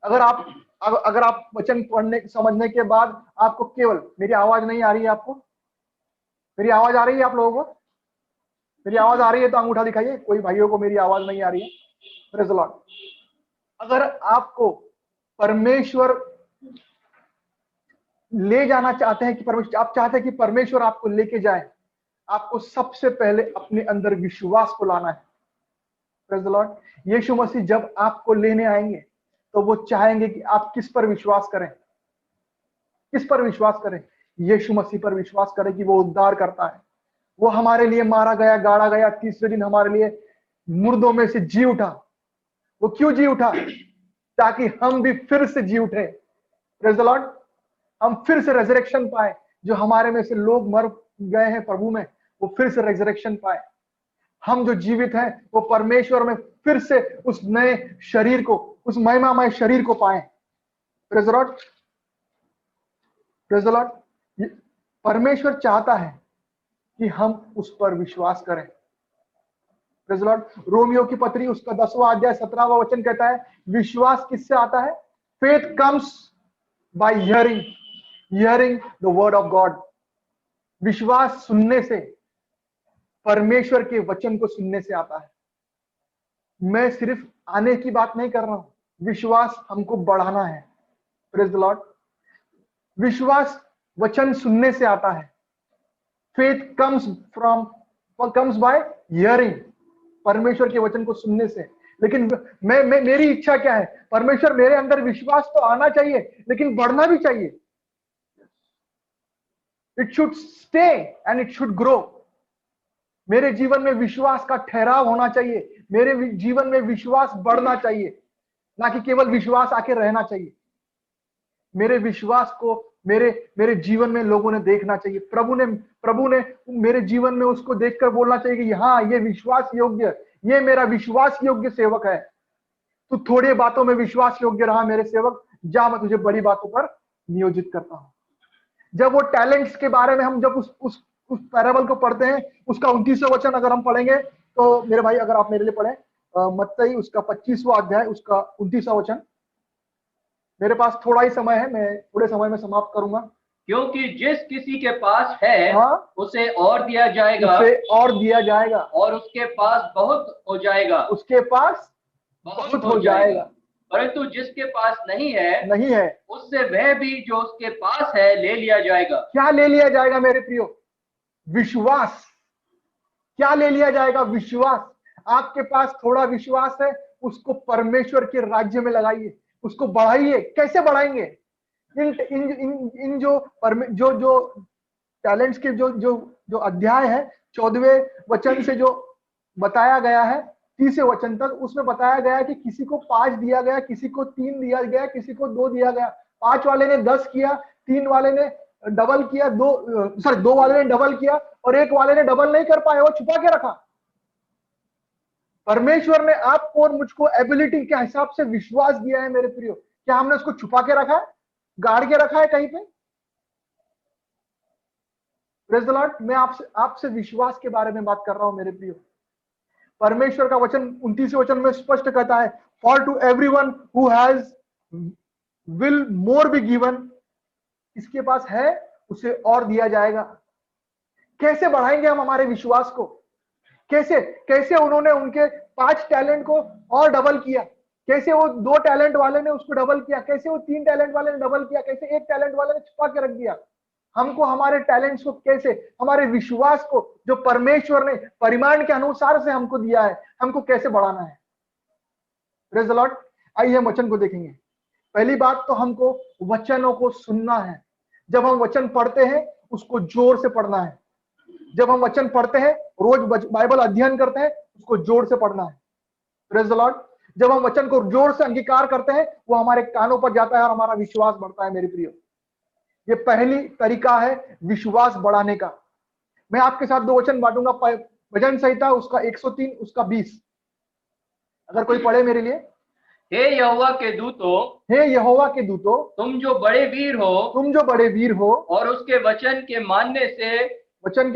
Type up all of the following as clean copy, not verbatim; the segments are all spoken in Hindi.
अगर आप वचन पढ़ने समझने के बाद आपको केवल, मेरी आवाज नहीं आ रही है आपको? मेरी आवाज आ रही है आप लोगों को? मेरी आवाज आ रही है तो अंगूठा दिखाइए, कोई भाइयों को मेरी आवाज नहीं आ रही है। Praise the Lord. अगर आपको परमेश्वर ले जाना चाहते हैं, कि परमेश्वर, आप चाहते हैं कि परमेश्वर आपको लेके जाए, आपको सबसे पहले अपने अंदर विश्वास को लाना है। Praise the Lord. Yeshu Masih जब आपको लेने आएंगे तो वो चाहेंगे कि आप किस पर विश्वास करें? किस पर विश्वास करें? यीशु मसीह पर विश्वास करें कि वो उद्धार करता है, वो हमारे लिए मारा गया, गाड़ा गया, तीसरे दिन हमारे लिए मुर्दों में से जी उठा। वो क्यों जी उठा? ताकि हम भी फिर से जी उठे। Praise the Lord. हम फिर से रेजरेक्शन पाए। जो हमारे में से लोग मर गए हैं प्रभु में, वो फिर से रेजरेक्शन पाए। हम जो जीवित हैं वो परमेश्वर में फिर से उस नए शरीर को, उस महिमामय शरीर को पाए। Praise the Lord. Praise the Lord. परमेश्वर चाहता है कि हम उस पर विश्वास करें। Praise the Lord. रोमियो की पत्री उसका 10वां अध्याय 17वां वचन कहता है, विश्वास किससे आता है? Faith comes by hearing the word of God. विश्वास सुनने से, परमेश्वर के वचन को सुनने से आता है। मैं सिर्फ आने की बात नहीं कर रहा हूं, विश्वास हमको बढ़ाना है। Praise the Lord. विश्वास वचन सुनने से आता है। फेथ कम्स बाय हियरिंग, परमेश्वर के वचन को सुनने से। लेकिन मेरी इच्छा क्या है? परमेश्वर, मेरे अंदर विश्वास तो आना चाहिए, लेकिन बढ़ना भी चाहिए। It should stay and it should grow. मेरे जीवन में विश्वास का ठहराव होना चाहिए, मेरे जीवन में विश्वास बढ़ना चाहिए, ना कि केवल विश्वास आके रहना चाहिए। मेरे विश्वास को मेरे जीवन में लोगों ने देखना चाहिए। प्रभु ने मेरे जीवन में उसको देखकर बोलना चाहिए कि हाँ, ये विश्वास योग्य, ये मेरा विश्वास योग्य सेवक है। तू थोड़ी बातों में विश्वास योग्य रहा मेरे सेवक, जा, मैं तुझे बड़ी बातों पर नियोजित करता हूं। जब वो टैलेंट्स के बारे में हम जब उस पैराबल को पढ़ते हैं, उसका 29वां वचन अगर हम पढ़ेंगे तो मेरे भाई, अगर आप मेरे लिए पढ़ें मत्ती उसका 25वां अध्याय उसका 29वां वचन। मेरे पास थोड़ा ही समय है, मैं थोड़े समय में समाप्त करूंगा। क्योंकि जिस किसी के पास है, हाँ, उसे और दिया जाएगा, उसे और दिया जाएगा, और उसके पास बहुत हो जाएगा, उसके पास बहुत हो जाएगा। परंतु जिसके पास नहीं है, उससे वह भी जो उसके पास है ले लिया जाएगा। क्या ले लिया जाएगा मेरे प्रियो? विश्वास। क्या ले लिया जाएगा? विश्वास। आपके पास थोड़ा विश्वास है, उसको परमेश्वर के राज्य में लगाइए, उसको बढ़ाइए। कैसे बढ़ाएंगे? इन जो टैलेंट्स के जो अध्याय है, 14वें वचन से जो बताया गया है 30वें वचन तक, उसमें बताया गया है कि किसी को 5 दिया गया, किसी को 3 दिया गया, किसी को 2 दिया गया। 5 वाले ने 10 किया, 3 वाले ने डबल किया, 2 वाले ने डबल किया, और 1 वाले ने डबल नहीं कर पाए, वो छुपा के रखा। परमेश्वर ने आपको और मुझको एबिलिटी के हिसाब से विश्वास दिया है मेरे प्रियो। क्या हमने उसको छुपा के रखा है, गाड़ के रखा है कहीं पे? Praise the Lord. मैं आपसे विश्वास के बारे में बात कर रहा हूं मेरे प्रियो। परमेश्वर का वचन 29वें वचन में स्पष्ट कहता है, for to everyone who has will more be given. इसके पास है, उसे और दिया जाएगा। कैसे बढ़ाएंगे हम हमारे विश्वास को? कैसे उन्होंने उनके 5 टैलेंट को और डबल किया? कैसे वो 2 टैलेंट वाले ने उसको डबल किया? कैसे वो 3 टैलेंट वाले ने डबल किया? कैसे 1 टैलेंट वाले ने छुपा के रख दिया? हमको हमारे टैलेंट्स को कैसे, हमारे विश्वास को जो परमेश्वर ने परिमाण के अनुसार से हमको दिया है, हमको कैसे बढ़ाना है? Praise the Lord. आइए हम वचन को देखेंगे। पहली बात तो हमको वचनों को सुनना है। जब हम वचन पढ़ते हैं, उसको जोर से पढ़ना है। जब हम वचन पढ़ते हैं, रोज बाइबल अध्ययन करते हैं, उसको जोर से पढ़ना है। Praise the Lord. जब हम वचन को जोर से अंगीकार करते हैं, वो हमारे कानों पर जाता है और हमारा विश्वास बढ़ता है मेरे प्रियो। ये पहली तरीका है विश्वास बढ़ाने का। मैं आपके साथ 2 वचन बांटूंगा। भजन संहिता उसका 103 उसका 20, अगर कोई पढ़े मेरे लिए। हे यहोवा के दूतों, हे यहोवा के दूतों, तुम जो बड़े वीर हो, और उसके वचन के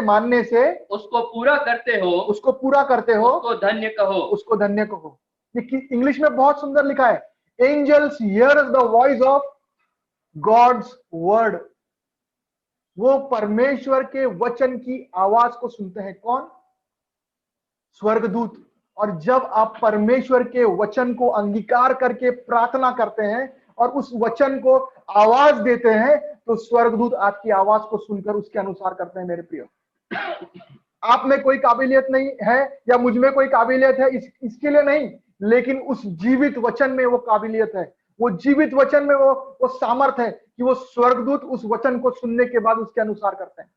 मानने से उसको पूरा करते हो, उसको धन्य कहो। ये इंग्लिश में बहुत सुंदर लिखा है, Angels hears the voice of God's word. वो परमेश्वर के वचन की आवाज को सुनते हैं। कौन? स्वर्गदूत। और जब आप परमेश्वर के वचन को अंगीकार करके प्रार्थना करते हैं और उस वचन को आवाज देते हैं, तो स्वर्गदूत आपकी आवाज को सुनकर उसके अनुसार करते हैं। मेरे प्रिय, आप में कोई काबिलियत नहीं है या मुझ में कोई काबिलियत है इसके लिए नहीं, लेकिन उस जीवित वचन में वो काबिलियत है। वो जीवित वचन में वो सामर्थ है कि वो स्वर्गदूत उस वचन को सुनने के बाद उसके अनुसार करते हैं।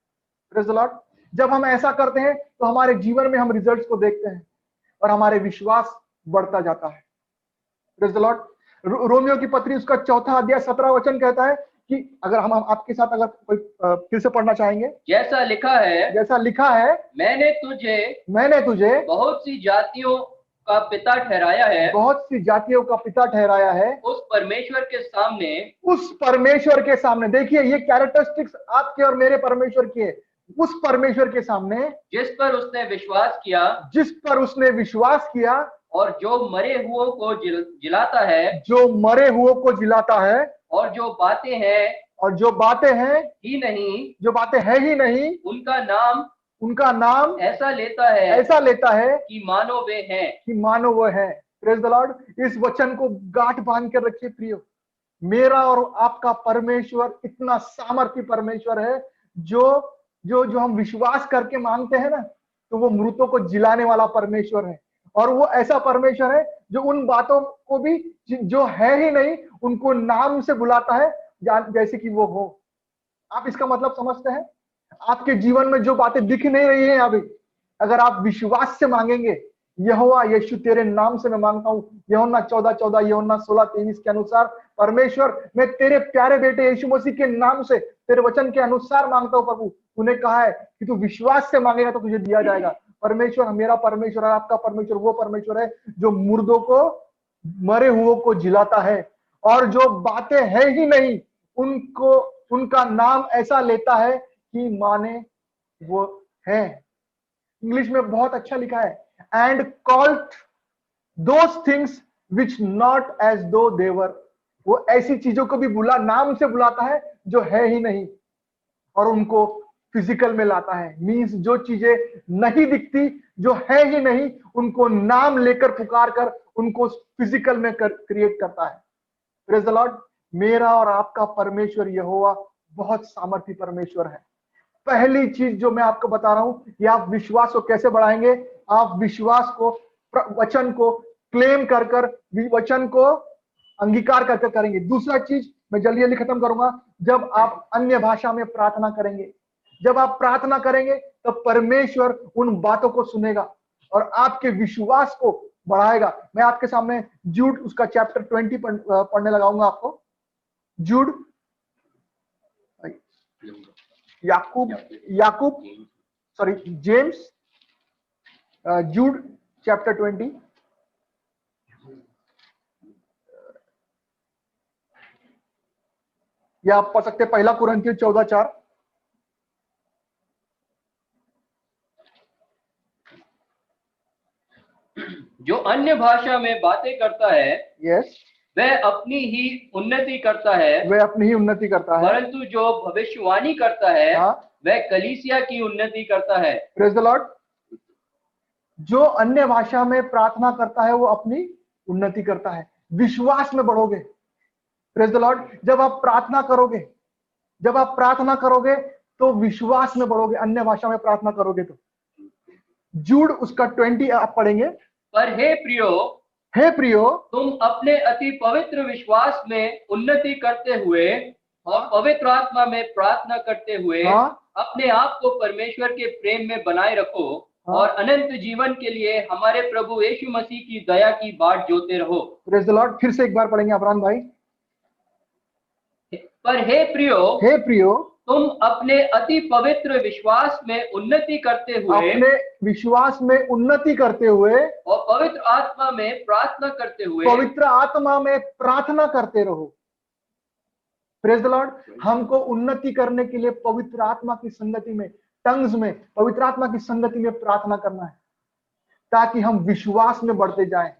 Praise the Lord. जब हम ऐसा करते हैं तो हमारे जीवन में हम रिजल्ट्स को देखते हैं और हमारे विश्वास बढ़ता जाता है। Praise the Lord. रोमियो की पत्री उसका 4 अध्याय 17 वचन कहता है कि अगर हम आपके साथ अगर कोई फिर से पढ़ना चाहेंगे। जैसा लिखा है मैंने तुझे बहुत सी जातियों का पिता ठहराया है। बहुत सी जातियों का पिता ठहराया है उस परमेश्वर के सामने। देखिए, ये कैरेक्टरिस्टिक्स आपके और मेरे परमेश्वर की है। उस परमेश्वर के सामने जिस पर उसने विश्वास किया और जो मरे हुओं को जिलाता है, और जो बातें हैं ही नहीं उनका नाम ऐसा लेता है कि मानो वे हैं। Praise the Lord. इस वचन को गांठ बांध कर रखिए प्रियो। मेरा और आपका परमेश्वर इतना सामर्थी परमेश्वर है, जो हम विश्वास करके मांगते हैं ना, तो वो मृतों को जिलाने वाला परमेश्वर है। और वो ऐसा परमेश्वर है जो उन बातों को भी जो है ही नहीं उनको नाम से बुलाता है जैसे कि वो हो। आप इसका मतलब समझते हैं? आपके जीवन में जो बातें दिख नहीं रही हैं अभी, अगर आप विश्वास से मांगेंगे, यहोवा यीशु तेरे नाम से मैं मांगता हूं, यूहन्ना 14:14, यूहन्ना 16:23 के अनुसार, परमेश्वर मैं तेरे प्यारे बेटे यीशु मसीह के नाम से तेरे वचन के अनुसार मांगता हूं प्रभु। तूने कहा है कि तू विश्वास से मांगेगा तो तुझे दिया जाएगा। परमेश्वर, मेरा परमेश्वर है, आपका परमेश्वर वो परमेश्वर है जो मुर्दों को, मरे हुओं को जिलाता है, और जो बातें है ही नहीं उनका नाम ऐसा लेता है कि माने वो है। इंग्लिश में बहुत अच्छा लिखा है, and called those things which not as though they वर। वो ऐसी चीजों को भी नाम से बुलाता है जो है ही नहीं, और उनको फिजिकल में लाता है। मींस जो चीजें नहीं दिखती, जो है ही नहीं, उनको नाम लेकर पुकार कर उनको फिजिकल में क्रिएट करता है। Praise the Lord. मेरा और आपका परमेश्वर यहोवा बहुत सामर्थी परमेश्वर है। पहली चीज जो मैं आपको बता रहा हूं कि आप विश्वास को कैसे बढ़ाएंगे। आप विश्वास को, वचन को क्लेम कर वचन को अंगीकार करके करेंगे। दूसरा चीज मैं जल्दी जल्दी खत्म करूंगा, जब आप अन्य भाषा में प्रार्थना करेंगे, जब आप प्रार्थना करेंगे तो परमेश्वर उन बातों को सुनेगा और आपके विश्वास को बढ़ाएगा। मैं आपके सामने जूड उसका चैप्टर 20 पढ़ने लगाऊंगा आपको। जूड, जेम्स, जूड चैप्टर 20, या आप पढ़ सकते हैं 1 कुरिन्थियों 14:4। जो अन्य भाषा में बातें करता है, यस, वह अपनी ही उन्नति करता है, परंतु जो भविष्यवाणी करता है, वह कलीसिया की उन्नति करता है। Praise the Lord. जो अन्य भाषा में प्रार्थना करता है वो अपनी उन्नति करता है। विश्वास में बढ़ोगे। Praise the Lord. जब आप प्रार्थना करोगे तो विश्वास में बढ़ोगे। अन्य भाषा में प्रार्थना करोगे तो। जूड उसका 20 आप पढ़ेंगे। पर हे प्रियो, तुम अपने अति पवित्र विश्वास में उन्नति करते हुए और पवित्र आत्मा में प्रार्थना करते हुए अपने आप को परमेश्वर के प्रेम में बनाए रखो और अनंत जीवन के लिए हमारे प्रभु यीशु मसीह की दया की बाट जोते रहो। Praise the Lord. फिर से एक बार पढ़ेंगे अब्राहम भाई। पर हे प्रियो, तुम अपने अति पवित्र विश्वास में उन्नति करते हुए और पवित्र आत्मा में प्रार्थना करते रहो। Praise the Lord. हमको उन्नति करने के लिए पवित्र आत्मा की संगति में, टंग्स में, पवित्र आत्मा की संगति में प्रार्थना करना है, ताकि हम विश्वास में बढ़ते जाएं।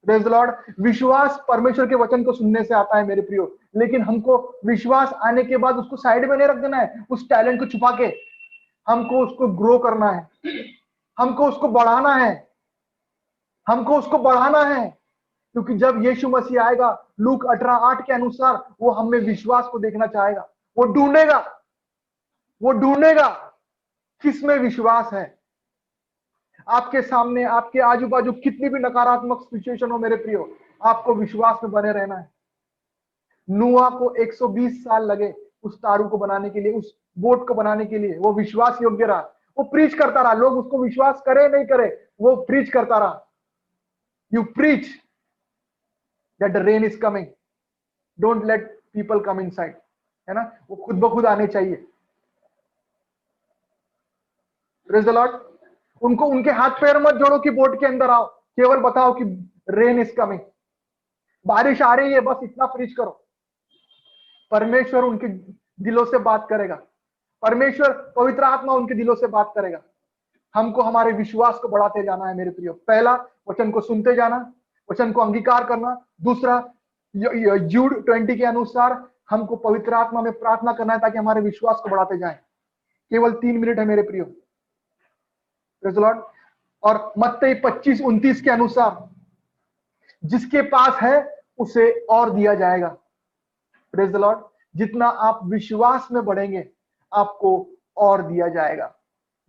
Praise the Lord. विश्वास परमेश्वर के वचन को सुनने से आता है मेरे प्रियो, लेकिन हमको विश्वास आने के बाद उसको साइड में नहीं रख देना है, उस टैलेंट को छुपा के हमको उसको ग्रो करना है, हमको उसको बढ़ाना है, हमको उसको बढ़ाना है। क्योंकि जब यीशु मसीह आएगा, लूक 18:8 के अनुसार वो हमें विश्वास को देखना चाहेगा। वो ढूंढेगा किस में विश्वास है। आपके सामने, आपके आजू बाजू कितनी भी नकारात्मक सिचुएशन हो मेरे प्रियो, आपको विश्वास में बने रहना है। नूआ को 120 साल लगे उस तारू को बनाने के लिए, उस बोट को बनाने के लिए। वो विश्वास योग्य रहा, वो प्रीच करता रहा। लोग उसको विश्वास करे नहीं करे, वो प्रीच करता रहा। You preach that the rain is coming, don't let people come inside, है ना। वो खुद ब खुद आने चाहिए। Praise the Lord. उनको उनके हाथ पैर मत जोड़ो कि बोट के अंदर आओ, केवल बताओ कि रेन इज कमिंग, बारिश आ रही है, बस इतना प्रीच करो। परमेश्वर उनके दिलों से बात करेगा, परमेश्वर पवित्र आत्मा उनके दिलों से बात करेगा। हमको हमारे विश्वास को बढ़ाते जाना है मेरे प्रियो। पहला, वचन को सुनते जाना, वचन को अंगीकार करना। दूसरा, जूड 20 के अनुसार हमको पवित्र आत्मा में प्रार्थना करना है ताकि हमारे विश्वास को बढ़ाते जाएं। केवल 3 मिनट है मेरे प्रियो। Praise the Lord. और मत्ती 25:29 के अनुसार जिसके पास है उसे और दिया जाएगा। Praise the Lord. जितना आप विश्वास में बढ़ेंगे आपको और दिया जाएगा।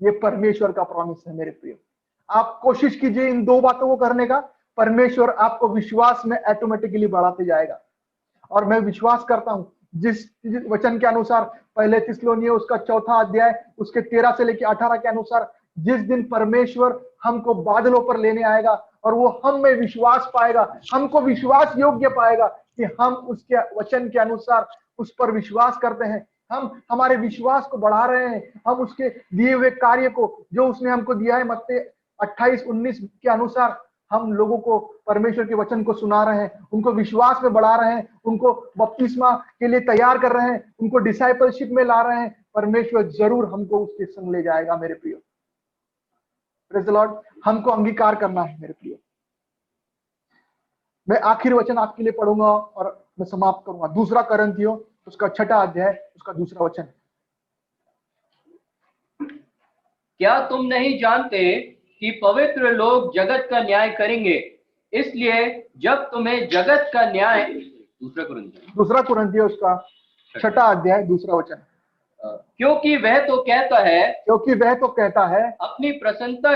ये परमेश्वर का प्रॉमिस है मेरे प्रियो। आप कोशिश कीजिए इन 2 बातों को करने का, परमेश्वर आपको विश्वास में ऑटोमेटिकली बढ़ाते जाएगा। और मैं विश्वास करता हूं जिस वचन के अनुसार पहले थिस्सलुनीय उसका 4 अध्याय उसके 13 से लेकर 18 के अनुसार, जिस दिन परमेश्वर हमको बादलों पर लेने आएगा और वो हम में विश्वास पाएगा, हमको विश्वास योग्य पाएगा कि हम उसके वचन के अनुसार उस पर विश्वास करते हैं, हम हमारे विश्वास को बढ़ा रहे हैं, हम उसके दिए हुए कार्य को जो उसने हमको दिया है मत्ती 28:19 के अनुसार हम लोगों को परमेश्वर के वचन को सुना रहे हैं, उनको विश्वास में बढ़ा रहे हैं, उनको बपतिस्मा के लिए तैयार कर रहे हैं, उनको डिसाइपलशिप में ला रहे हैं। परमेश्वर जरूर हमको उसके संग ले जाएगा मेरे प्रियो। Praise the Lord. हमको अंगीकार करना है मेरे प्रियो। मैं आखिरी वचन आपके लिए पढ़ूंगा और मैं समाप्त करूंगा। 2 कुरिन्थियों उसका 6 अध्याय उसका 2 वचन। क्या तुम नहीं जानते कि पवित्र लोग जगत का न्याय करेंगे? इसलिए जब तुम्हें जगत का न्याय, 2 कुरिन्थियों उसका 6 अध्याय 2 वचन। क्योंकि वह तो कहता है अपनी प्रसन्नता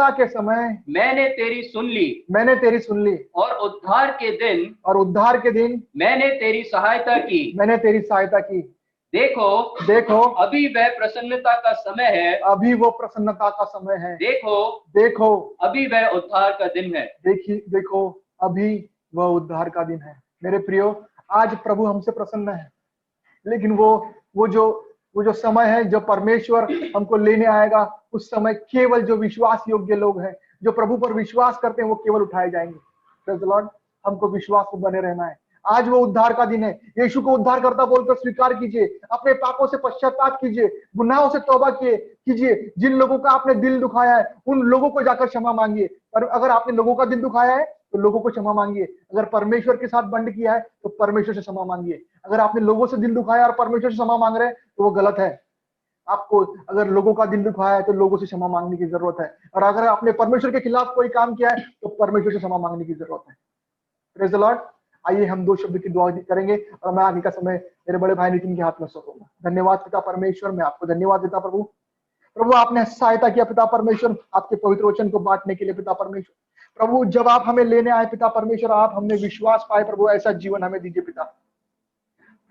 के समय मैंने तेरी सुन ली और उद्धार के दिन मैंने तेरी सहायता की। देखो अभी वह प्रसन्नता का समय है, देखो अभी वह उद्धार का दिन है। देखो अभी वह उद्धार का दिन है। मेरे प्रियो, आज प्रभु हमसे प्रसन्न है, लेकिन वो जो समय है जो परमेश्वर हमको लेने आएगा, उस समय केवल जो विश्वास योग्य लोग हैं, जो प्रभु पर विश्वास करते हैं, वो केवल उठाए जाएंगे। Praise the Lord. हमको विश्वास में बने रहना है। आज वो उद्धार का दिन है। यीशु को उद्धारकर्ता बोलकर स्वीकार कीजिए, अपने पापों से पश्चाताप कीजिए, गुनाहों से तौबा कीजिए। जिन लोगों का आपने दिल दुखाया है उन लोगों को जाकर क्षमा मांगिए। और अगर आपने लोगों का दिल दुखाया है तो लोगों को क्षमा मांगिए। अगर परमेश्वर के साथ बंड किया है तो परमेश्वर से क्षमा मांगिए। अगर आपने लोगों से दिल दुखाया और परमेश्वर से क्षमा मांग रहे हैं तो वो गलत है। आपको अगर लोगों का दिल दुखाया है तो लोगों से क्षमा मांगने की जरूरत है, और अगर आपने परमेश्वर के खिलाफ कोई काम किया है तो परमेश्वर से क्षमा मांगने की जरूरत है। Praise the Lord. आइए हम 2 शब्द की दुआ करेंगे और मैं आगे का समय मेरे बड़े भाई नितिन के हाथ में सौंपूंगा। धन्यवाद पिता परमेश्वर, मैं आपको धन्यवाद देता प्रभु आपने सहायता किया पिता परमेश्वर, आपके पवित्र वचन को बांटने के लिए पिता परमेश्वर। प्रभु जब आप हमें लेने आए पिता परमेश्वर, आप हमने विश्वास पाए प्रभु, ऐसा जीवन हमें दीजिए पिता।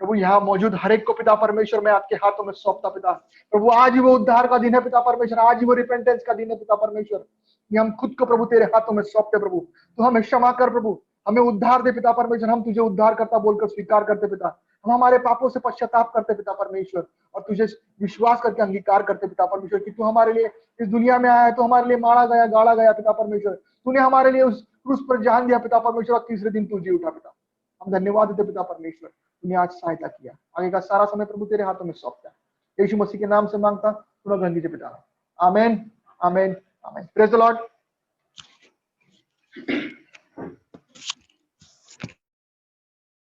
प्रभु यहाँ मौजूद हर एक को पिता परमेश्वर मैं आपके हाथों में सौंपता पिता। प्रभु आज ही वो उद्धार का दिन है पिता परमेश्वर, आज ही वो रिपेंटेंस का दिन है पिता परमेश्वर। ये हम खुद को प्रभु तेरे हाथों में सौंपते प्रभु। तो हमें क्षमा कर प्रभु, हमें उद्धार दे पिता परमेश्वर। हम तुझे उद्धार करता बोलकर स्वीकार करते पिता। हम हमारे पापों से पश्चाताप करते पिता परमेश्वर और तुझे विश्वास करके अंगीकार करते पिता परमेश्वर कि तू हमारे लिए इस दुनिया में आया है, तो हमारे लिए मारा गया, गाड़ा गया पिता परमेश्वर। तूने हमारे लिए उस क्रूस पर जान दिया पिता परमेश्वर और तीसरे दिन तू जी उठा पिता। हम धन्यवाद देते पिता परमेश्वर, तूने आज सहायता किया। आगे का सारा समय प्रभु तेरे हाथों में सौंपता है। यीशु मसीह के नाम से मांगता, सुनो ग्रहण कीजिए पिता। आमेन, आमेन, आमेन। Praise the Lord. है।